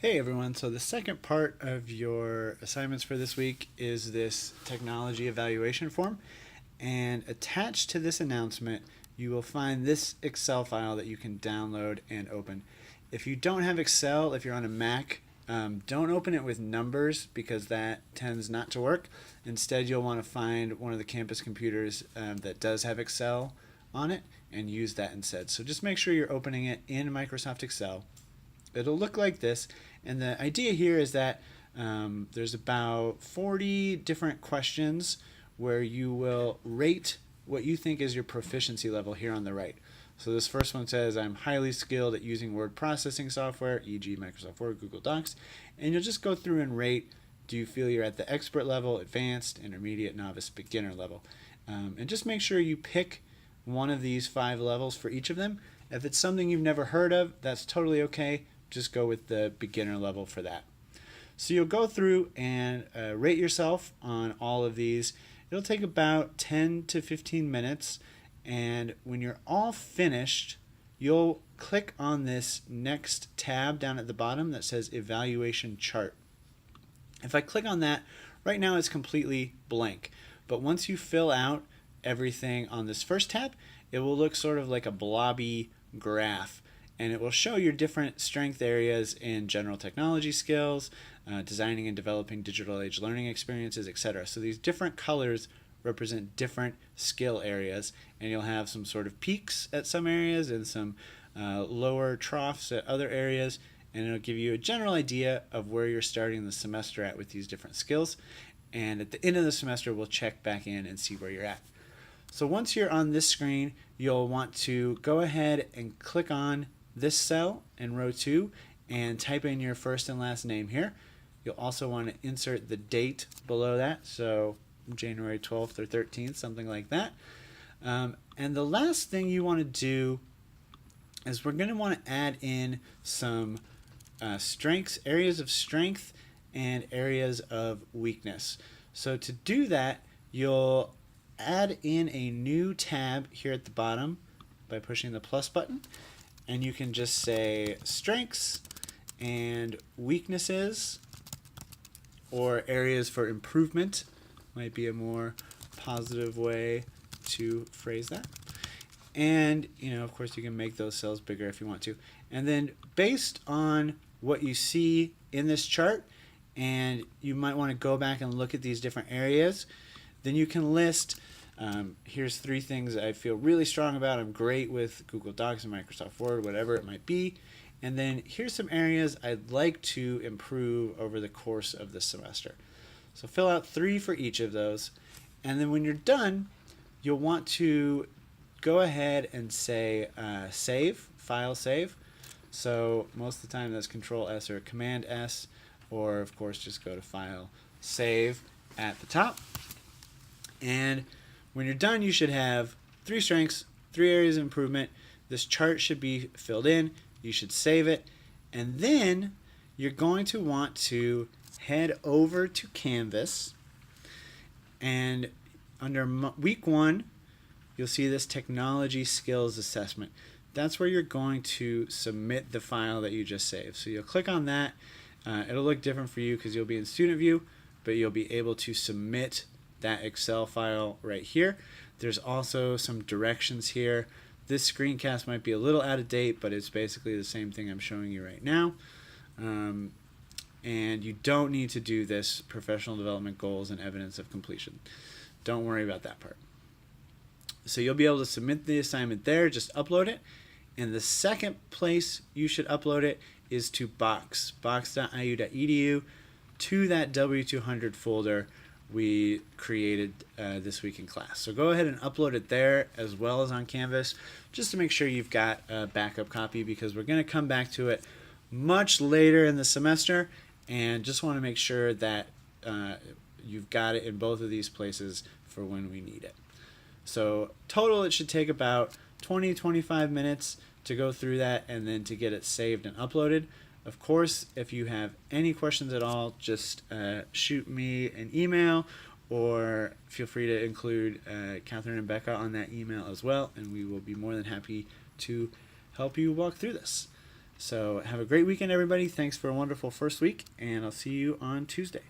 Hey everyone, so the second part of your assignments for this week is this technology evaluation form, and attached to this announcement you will find this Excel file that you can download and open. If you don't have Excel, if you're on a Mac, don't open it with numbers because that tends not to work. Instead, you'll want to find one of the campus computers that does have Excel on it and use that instead. So just make sure you're opening it in Microsoft Excel. It'll look like this, and the idea here is that there's about 40 different questions where you will rate what you think is your proficiency level here on the right. So this first one says, I'm highly skilled at using word processing software, e.g. Microsoft Word, Google Docs, and you'll just go through and rate, do you feel you're at the expert level, advanced, intermediate, novice, beginner level. And just make sure you pick one of these 5 levels for each of them. If it's something you've never heard of, that's totally okay. Just go with the beginner level for that. So you'll go through and rate yourself on all of these. It'll take about 10 to 15 minutes, and when you're all finished, you'll click on this next tab down at the bottom that says Evaluation Chart. If I click on that, right now it's completely blank, but once you fill out everything on this first tab, it will look sort of like a blobby graph, and it will show your different strength areas in general technology skills, designing and developing digital age learning experiences, etc. So these different colors represent different skill areas, and you'll have some sort of peaks at some areas and some lower troughs at other areas, and it'll give you a general idea of where you're starting the semester at with these different skills. And at the end of the semester, we'll check back in and see where you're at. So once you're on this screen, you'll want to go ahead and click on this cell in row 2 and type in your first and last name here. You'll also want to insert the date below that, so January 12th or 13th, something like that. And the last thing you want to do is we're going to want to add in some strengths, areas of strength and areas of weakness. So to do that, you'll add in a new tab here at the bottom by pushing the plus button, and you can just say strengths and weaknesses, or areas for improvement might be a more positive way to phrase that. And of course you can make those cells bigger if you want to. And then based on what you see in this chart, and you might want to go back and look at these different areas, then you can list here's 3 things I feel really strong about. I'm great with Google Docs and Microsoft Word, whatever it might be. And then here's some areas I'd like to improve over the course of the semester. So fill out 3 for each of those. And then when you're done, you'll want to go ahead and say save, file save. So most of the time that's Control S or Command S, or of course just go to File, Save at the top. And when you're done, you should have 3 strengths, 3 areas of improvement. This chart should be filled in. You should save it. And then you're going to want to head over to Canvas. And under week 1, you'll see this technology skills assessment. That's where you're going to submit the file that you just saved. So you'll click on that. It'll look different for you because you'll be in student view, but you'll be able to submit that Excel file right here. There's also some directions here. This screencast might be a little out of date, but it's basically the same thing I'm showing you right now. And you don't need to do this professional development goals and evidence of completion. Don't worry about that part. So you'll be able to submit the assignment there, just upload it. And the second place you should upload it is to box.iu.edu, to that W200 folder we created this week in class. So go ahead and upload it there as well as on Canvas, just to make sure you've got a backup copy, because we're going to come back to it much later in the semester, and just want to make sure that you've got it in both of these places for when we need it. So total, it should take about 20-25 minutes to go through that and then to get it saved and uploaded. Of course, if you have any questions at all, just shoot me an email, or feel free to include Catherine and Becca on that email as well, and we will be more than happy to help you walk through this. So have a great weekend, everybody. Thanks for a wonderful first week, and I'll see you on Tuesday.